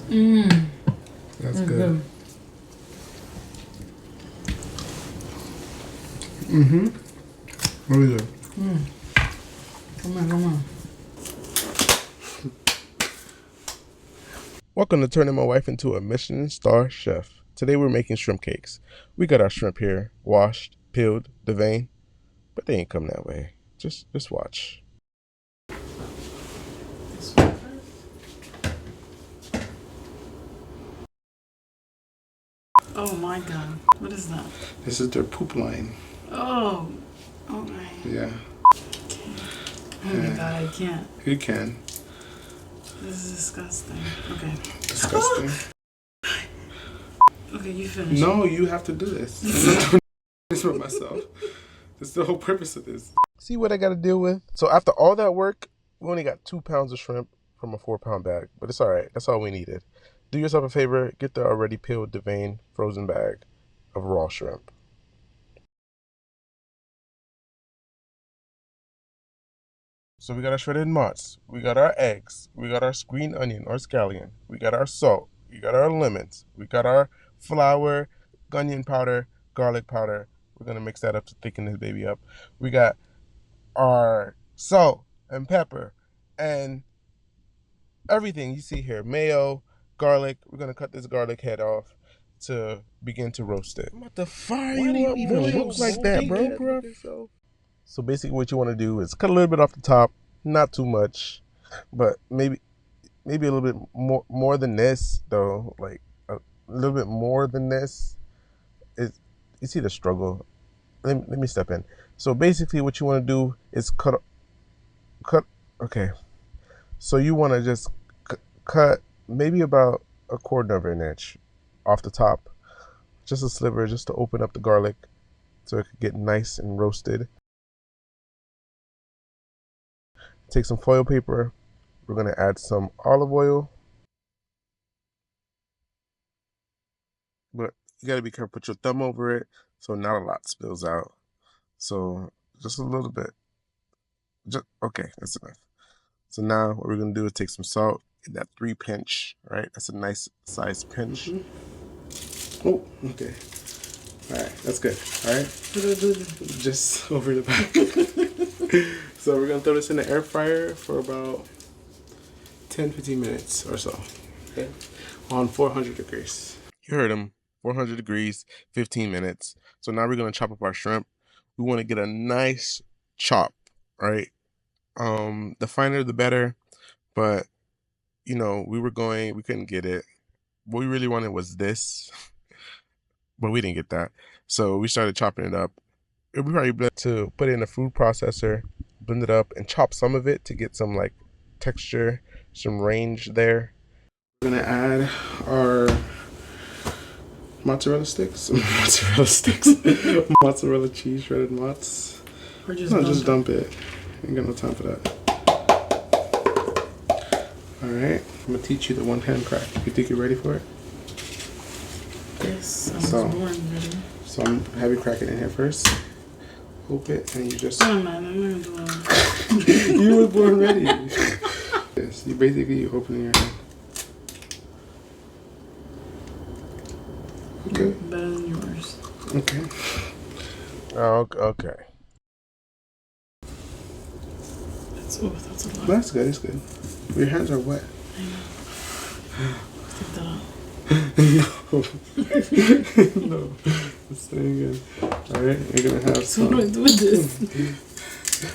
Mmm. That's good. Really good. Come on, come on. Welcome to turning my wife into a Michelin star chef. Today we're making shrimp cakes. We got our shrimp here, washed, peeled, deveined, but they ain't come that way. Just watch. This one first. Oh my god. What is that? This is their poop line. Oh. Okay. Yeah. Oh my god, I can't. You can. This is disgusting. Okay. Disgusting. Okay, you finish. No, you have to do this. I'm not doing this for myself. That's the whole purpose of this. See what I got to deal with? So after all that work, we only got 2 pounds of shrimp from a 4-pound bag, but it's all right. That's all we needed. Do yourself a favor, get the already peeled, deveined, frozen bag of raw shrimp. So we got our shredded mozz, we got our eggs, we got our green onion or scallion, we got our salt, we got our lemons, we got our flour, onion powder, garlic powder. We're gonna mix that up to thicken this baby up. We got our salt and pepper and everything you see here, mayo, garlic. We're gonna cut this garlic head off to begin to roast it. I'm about to fire you up, bro. Look like that, bro. So basically what you want to do is cut a little bit off the top, not too much, but maybe a little bit more than this though, like a little bit more than this. Is you see the struggle. Let me step in. So basically what you want to do is cut okay. So you want to just cut maybe about 1/4 of an inch off the top, just a sliver, just to open up the garlic so it could get nice and roasted. Take some foil paper. We're going to add some olive oil. But you got to be careful. Put your thumb over it so not a lot spills out. So just a little bit. Okay, that's enough. So now what we're going to do is take some salt, get that 3 pinch, right? That's a nice size pinch. Oh, okay. All right, that's good. All right. Just over the back. So we're gonna throw this in the air fryer for about 10-15 minutes or so. Okay. On 400 degrees. You heard him. 400 degrees, 15 minutes. So now we're going to chop up our shrimp. We want to get a nice chop, right? The finer the better, but we couldn't get it. What we really wanted was this, but we didn't get that. So we started chopping it up. We probably to put it in a food processor, blend it up, and chop some of it to get some like texture, some range there. We're gonna add our mozzarella sticks, mozzarella cheese, shredded mozz. Or Just dump it. Ain't got no time for that. All right, I'm gonna teach you the one-hand crack. You think you're ready for it? Yes, I was born ready. So I'm have you crack it in here first. Hope it, and you just. Oh man, I'm gonna do it. You were born ready. Yes, you basically open your hand. Okay. Better than yours. Okay. Oh, okay. That's a lot. That's good. It's good. Your hands are wet. I know. Take that off. No, it's staying good. All right, you're gonna have So some. what do I do with this?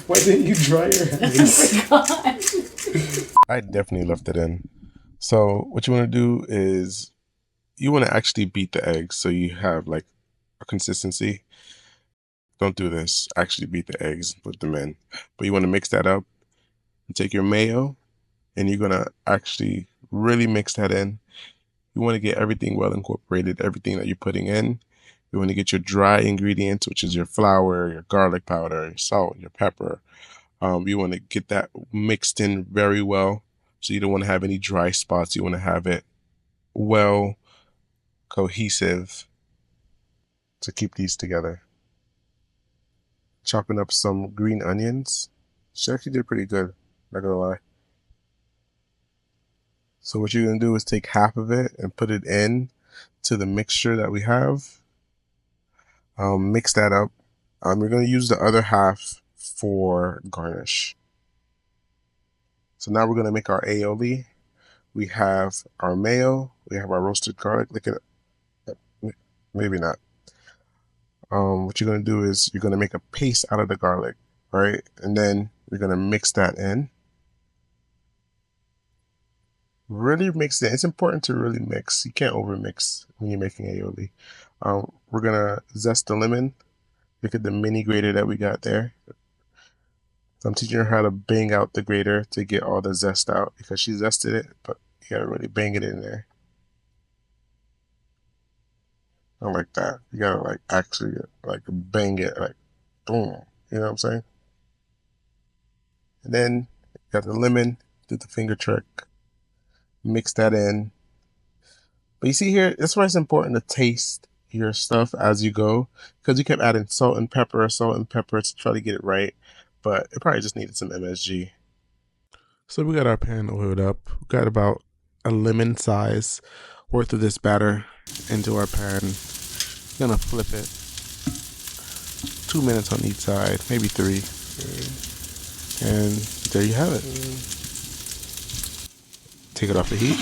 Why didn't you dry your hands? I definitely left it in. So what you want to do is you want to actually beat the eggs so you have like a consistency. Don't do this. Actually beat the eggs, put them in. But you want to mix that up and take your mayo and you're going to actually really mix that in. You want to get everything well incorporated, everything that you're putting in. You want to get your dry ingredients, which is your flour, your garlic powder, your salt, your pepper. You want to get that mixed in very well. So you don't want to have any dry spots. You want to have it well cohesive to keep these together. Chopping up some green onions. She actually did pretty good, not gonna lie. So what you're going to do is take half of it and put it in to the mixture that we have. Mix that up. We're going to use the other half for garnish. So now we're going to make our aioli. We have our mayo. We have our roasted garlic. Look at it. Maybe not. What you're going to do is you're going to make a paste out of the garlic, right? And then we're going to mix that in. Really mix it. It's important to really mix. You can't over mix when you're making aioli. We're going to zest the lemon. Look at the mini grater that we got there. So I'm teaching her how to bang out the grater to get all the zest out because she zested it, but you gotta really bang it in there. Not like that. You gotta like actually like bang it, like boom. You know what I'm saying? And then you got the lemon, do the finger trick, mix that in. But you see here, that's why it's important to taste your stuff as you go, because you kept adding salt and pepper to try to get it right. But it probably just needed some MSG. So we got our pan oiled up. We got about a lemon size worth of this batter into our pan. Gonna flip it. 2 minutes on each side, maybe 3. And there you have it. Take it off the heat.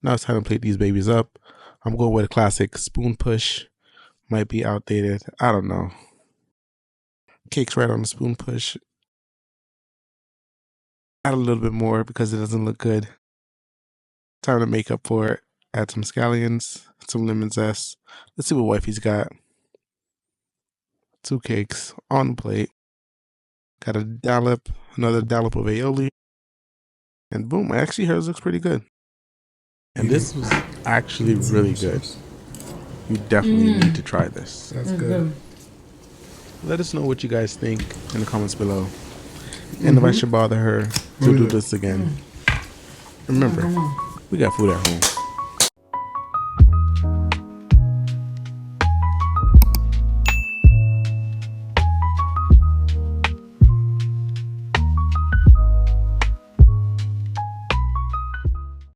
Now it's time to plate these babies up. I'm going with a classic spoon push. Might be outdated. I don't know. Cake's right on the spoon push. Add a little bit more because it doesn't look good. Time to make up for it. Add some scallions, some lemon zest. Let's see what wifey's got. 2 cakes on the plate. Got a dollop, another dollop of aioli. And boom, actually hers looks pretty good. And this was actually really good. You definitely need to try this. That's good. Let us know what you guys think in the comments below. And if I should bother her to do this again. Remember, we got food at home.